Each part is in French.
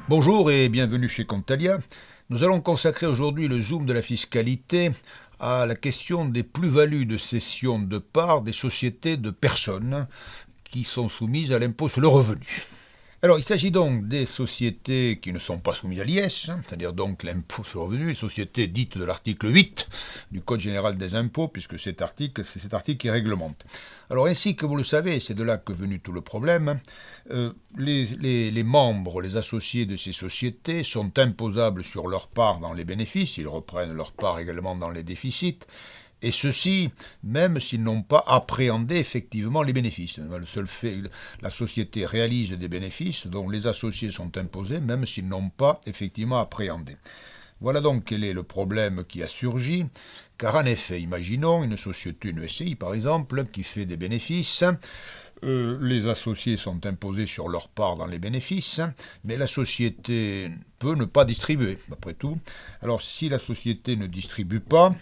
Bonjour et bienvenue chez Contalia. Nous allons consacrer aujourd'hui le zoom de la fiscalité à la question des plus-values de cession de parts des sociétés de personnes qui sont soumises à l'impôt sur le revenu. Alors, il s'agit donc des sociétés qui ne sont pas soumises à l'IS, c'est-à-dire donc l'impôt sur le revenu, les sociétés dites de l'article 8 du Code général des impôts, puisque c'est cet article qui réglemente. Alors, ainsi que vous le savez, c'est de là que est venu tout le problème, les membres, les associés de ces sociétés sont imposables sur leur part dans les bénéfices, ils reprennent leur part également dans les déficits, et ceci, même s'ils n'ont pas appréhendé effectivement les bénéfices. Le seul fait, la société réalise des bénéfices dont les associés sont imposés, même s'ils n'ont pas effectivement appréhendé. Voilà donc quel est le problème qui a surgi, car en effet, imaginons une société, une SCI par exemple, qui fait des bénéfices. Les associés sont imposés sur leur part dans les bénéfices, mais la société peut ne pas distribuer, après tout. Alors si la société ne distribue pas,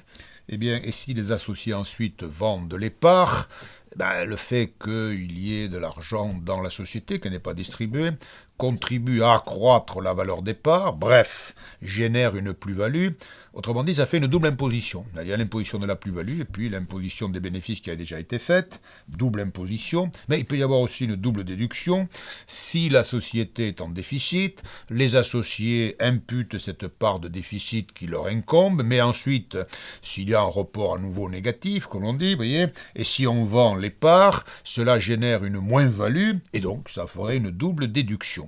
eh bien, et si les associés ensuite vendent les parts, le fait qu'il y ait de l'argent dans la société qui n'est pas distribué contribue à accroître la valeur des parts, bref, génère une plus-value. Autrement dit, ça fait une double imposition. Il y a l'imposition de la plus-value et puis l'imposition des bénéfices qui a déjà été faite, double imposition. Mais il peut y avoir aussi une double déduction. Si la société est en déficit, les associés imputent cette part de déficit qui leur incombe, mais ensuite, s'il y a un report à nouveau négatif, comme on dit, vous voyez, et si on vend les parts, cela génère une moins-value, et donc ça ferait une double déduction.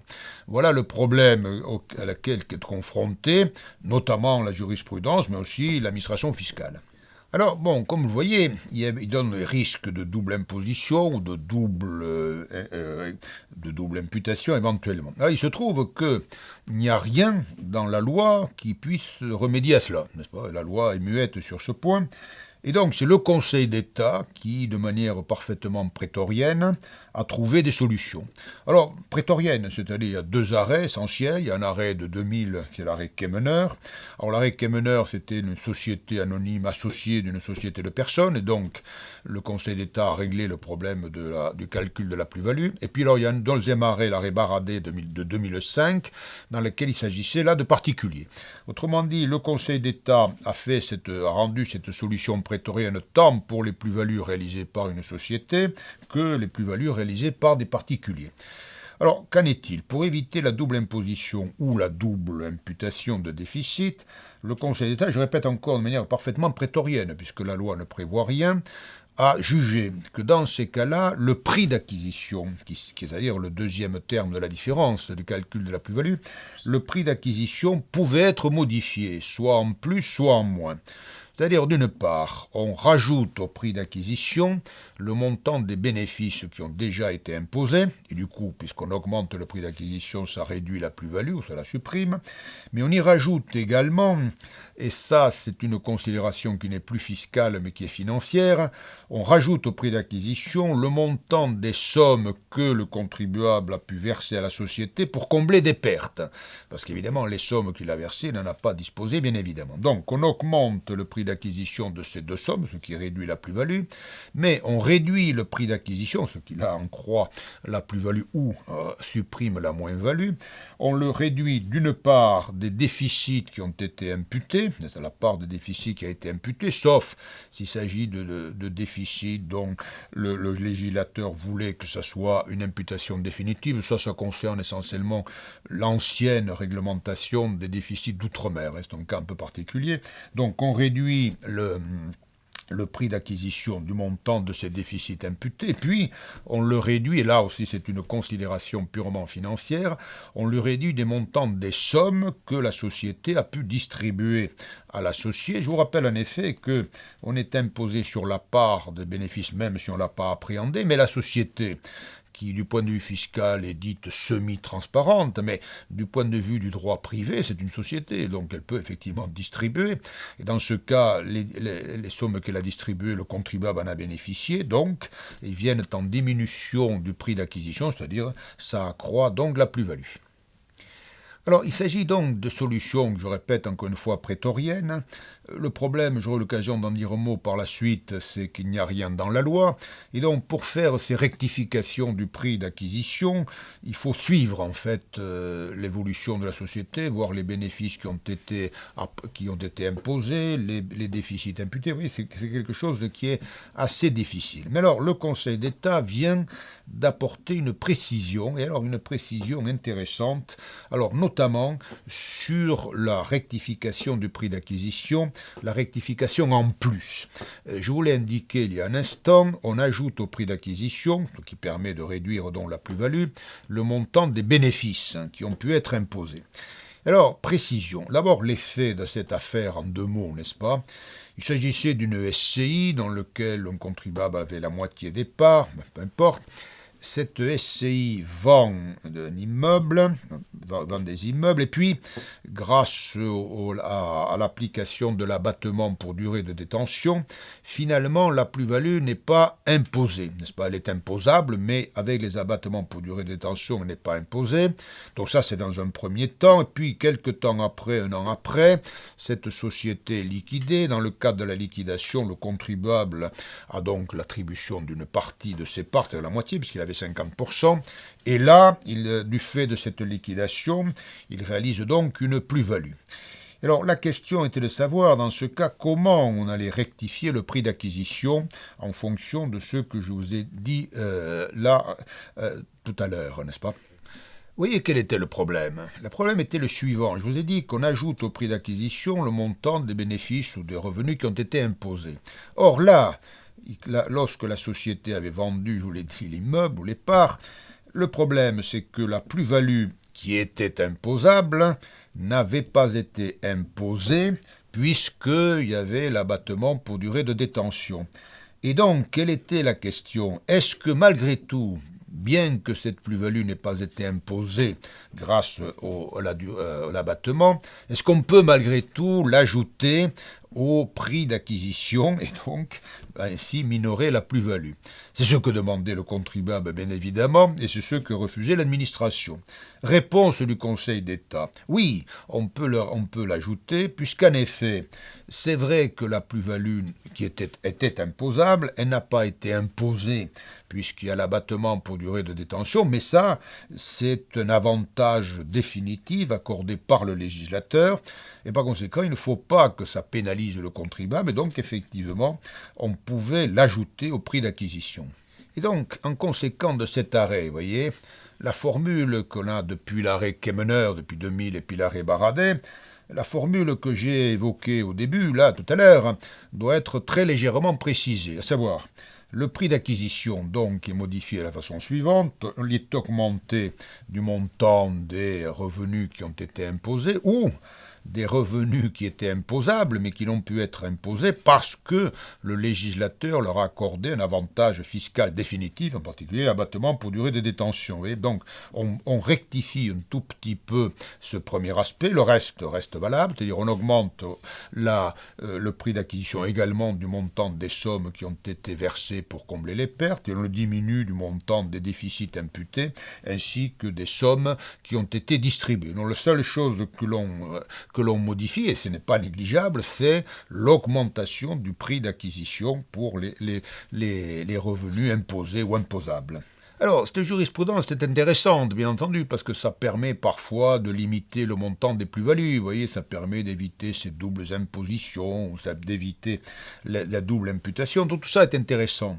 Voilà le problème à laquelle est confrontée, notamment la jurisprudence, mais aussi l'administration fiscale. Alors, bon, comme vous le voyez, il donne le risque de double imposition ou de double imputation éventuellement. Alors, il se trouve qu'il n'y a rien dans la loi qui puisse remédier à cela, n'est-ce pas? La loi est muette sur ce point. Et donc, c'est le Conseil d'État qui, de manière parfaitement prétorienne, a trouvé des solutions. Alors, prétorienne, c'est-à-dire il y a deux arrêts essentiels. Il y a un arrêt de 2000, qui est l'arrêt Kemener. Alors, l'arrêt Kemener, c'était une société anonyme associée d'une société de personnes, et donc le Conseil d'État a réglé le problème du calcul de la plus-value. Et puis, alors, il y a un deuxième arrêt, l'arrêt Baradé de 2005, dans lequel il s'agissait là de particuliers. Autrement dit, le Conseil d'État a rendu cette solution prétorienne tant pour les plus-values réalisées par une société que les plus-values réalisées par des particuliers. Alors, qu'en est-il? Pour éviter la double imposition ou la double imputation de déficit, le Conseil d'État, je répète encore de manière parfaitement prétorienne, puisque la loi ne prévoit rien, a jugé que dans ces cas-là, le prix d'acquisition, c'est-à-dire le deuxième terme de la différence du calcul de la plus-value, le prix d'acquisition pouvait être modifié, soit en plus, soit en moins. C'est-à-dire, d'une part, on rajoute au prix d'acquisition le montant des bénéfices qui ont déjà été imposés, et du coup, puisqu'on augmente le prix d'acquisition, ça réduit la plus-value, ou ça la supprime, mais on y rajoute également, et ça c'est une considération qui n'est plus fiscale mais qui est financière, on rajoute au prix d'acquisition le montant des sommes que le contribuable a pu verser à la société pour combler des pertes, parce qu'évidemment les sommes qu'il a versées, il n'en a pas disposé bien évidemment. Donc on augmente le prix d'acquisition de ces deux sommes, ce qui réduit la plus-value, mais on réduit le prix d'acquisition, ce qui là en croît la plus-value ou supprime la moins-value. On le réduit d'une part des déficits qui ont été imputés, c'est la part de déficit qui a été imputée, sauf s'il s'agit de déficits dont le législateur voulait que ça soit une imputation définitive. Ça concerne essentiellement l'ancienne réglementation des déficits d'outre-mer, c'est un cas un peu particulier. Donc on réduit le prix d'acquisition du montant de ces déficits imputés, puis on le réduit, et là aussi c'est une considération purement financière, on le réduit des montants des sommes que la société a pu distribuer à l'associé. Je vous rappelle en effet qu'on est imposé sur la part de bénéfices même si on ne l'a pas appréhendé, mais la société qui, du point de vue fiscal, est dite semi-transparente, mais du point de vue du droit privé, c'est une société, donc elle peut effectivement distribuer. Et dans ce cas, les sommes qu'elle a distribuées, le contribuable en a bénéficié, donc ils viennent en diminution du prix d'acquisition, c'est-à-dire ça accroît donc la plus-value. Alors, il s'agit donc de solutions, que je répète encore une fois, prétoriennes. Le problème, j'aurai l'occasion d'en dire un mot par la suite, c'est qu'il n'y a rien dans la loi. Et donc, pour faire ces rectifications du prix d'acquisition, il faut suivre en fait l'évolution de la société, voir les bénéfices qui ont été imposés, les déficits imputés. Oui, c'est quelque chose qui est assez difficile. Mais alors, le Conseil d'État vient d'apporter une précision, et alors une précision intéressante, alors notamment sur la rectification du prix d'acquisition, la rectification en plus. Je vous l'ai indiqué il y a un instant, on ajoute au prix d'acquisition, ce qui permet de réduire donc la plus-value, le montant des bénéfices qui ont pu être imposés. Alors, précision. D'abord, l'effet de cette affaire en 2 mots, n'est-ce pas? Il s'agissait d'une SCI dans laquelle un contribuable avait la moitié des parts, peu importe. Cette SCI vend des immeubles, et puis, grâce à l'application de l'abattement pour durée de détention, finalement, la plus-value n'est pas imposée, n'est-ce pas? Elle est imposable, mais avec les abattements pour durée de détention, elle n'est pas imposée. Donc ça, c'est dans un premier temps. Et puis, quelques temps après, 1 an après, cette société est liquidée. Dans le cadre de la liquidation, le contribuable a donc l'attribution d'une partie de ses parts, la moitié, puisqu'il avait 50%, et là, du fait de cette liquidation, il réalise donc une plus-value. Alors la question était de savoir, dans ce cas, comment on allait rectifier le prix d'acquisition en fonction de ce que je vous ai dit tout à l'heure, n'est-ce pas? Vous voyez quel était le problème? Le problème était le suivant. Je vous ai dit qu'on ajoute au prix d'acquisition le montant des bénéfices ou des revenus qui ont été imposés. Or là, lorsque la société avait vendu, je vous l'ai dit, l'immeuble ou les parts, le problème c'est que la plus-value qui était imposable n'avait pas été imposée puisqu'il y avait l'abattement pour durée de détention. Et donc, quelle était la question? Est-ce que malgré tout, bien que cette plus-value n'ait pas été imposée grâce à l'abattement, est-ce qu'on peut malgré tout l'ajouter au prix d'acquisition et donc ainsi minorer la plus-value? C'est ce que demandait le contribuable, bien évidemment, et c'est ce que refusait l'administration. Réponse du Conseil d'État. Oui, on peut l'ajouter, puisqu'en effet, c'est vrai que la plus-value qui était imposable, elle n'a pas été imposée, puisqu'il y a l'abattement pour durée de détention, mais ça, c'est un avantage définitif accordé par le législateur, et par conséquent, il ne faut pas que ça pénalise le contribuable, et donc effectivement, on pouvait l'ajouter au prix d'acquisition. Et donc, en conséquence de cet arrêt, vous voyez, la formule qu'on a depuis l'arrêt Kemener, depuis 2000, et puis l'arrêt Baradet, la formule que j'ai évoquée au début, là, tout à l'heure, doit être très légèrement précisée, à savoir, le prix d'acquisition, donc, est modifié de la façon suivante. Il est augmenté du montant des revenus qui ont été imposés, ou des revenus qui étaient imposables, mais qui n'ont pu être imposés parce que le législateur leur a accordé un avantage fiscal définitif, en particulier l'abattement pour durée de détention. Et donc, on rectifie un tout petit peu ce premier aspect, le reste reste valable, c'est-à-dire on augmente le prix d'acquisition également du montant des sommes qui ont été versées pour combler les pertes, et on le diminue du montant des déficits imputés, ainsi que des sommes qui ont été distribuées. Donc, la seule chose que l'on modifie, et ce n'est pas négligeable, c'est l'augmentation du prix d'acquisition pour les revenus imposés ou imposables. Alors, cette jurisprudence est intéressante, bien entendu, parce que ça permet parfois de limiter le montant des plus-values. Vous voyez, ça permet d'éviter ces doubles impositions, ou d'éviter la double imputation. Donc tout ça est intéressant.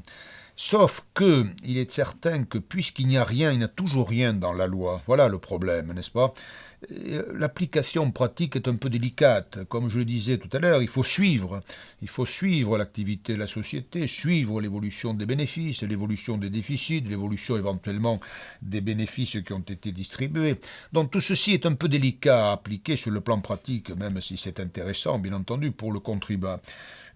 Sauf que, il est certain que puisqu'il n'y a rien, il n'y a toujours rien dans la loi. Voilà le problème, n'est-ce pas? L'application pratique est un peu délicate. Comme je le disais tout à l'heure, il faut suivre l'activité de la société, suivre l'évolution des bénéfices, l'évolution des déficits, l'évolution éventuellement des bénéfices qui ont été distribués. Donc tout ceci est un peu délicat à appliquer sur le plan pratique, même si c'est intéressant, bien entendu, pour le contribuable.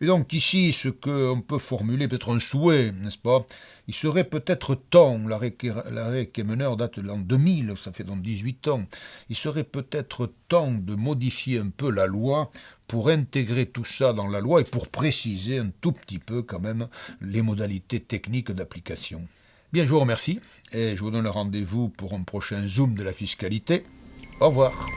Et donc ici, ce qu'on peut formuler, peut-être un souhait, n'est-ce pas? Il serait peut-être temps, l'arrêt Kemener date de l'an 2000, ça fait dans 18 ans, il serait peut-être temps de modifier un peu la loi pour intégrer tout ça dans la loi et pour préciser un tout petit peu quand même les modalités techniques d'application. Bien, je vous remercie et je vous donne rendez-vous pour un prochain Zoom de la fiscalité. Au revoir.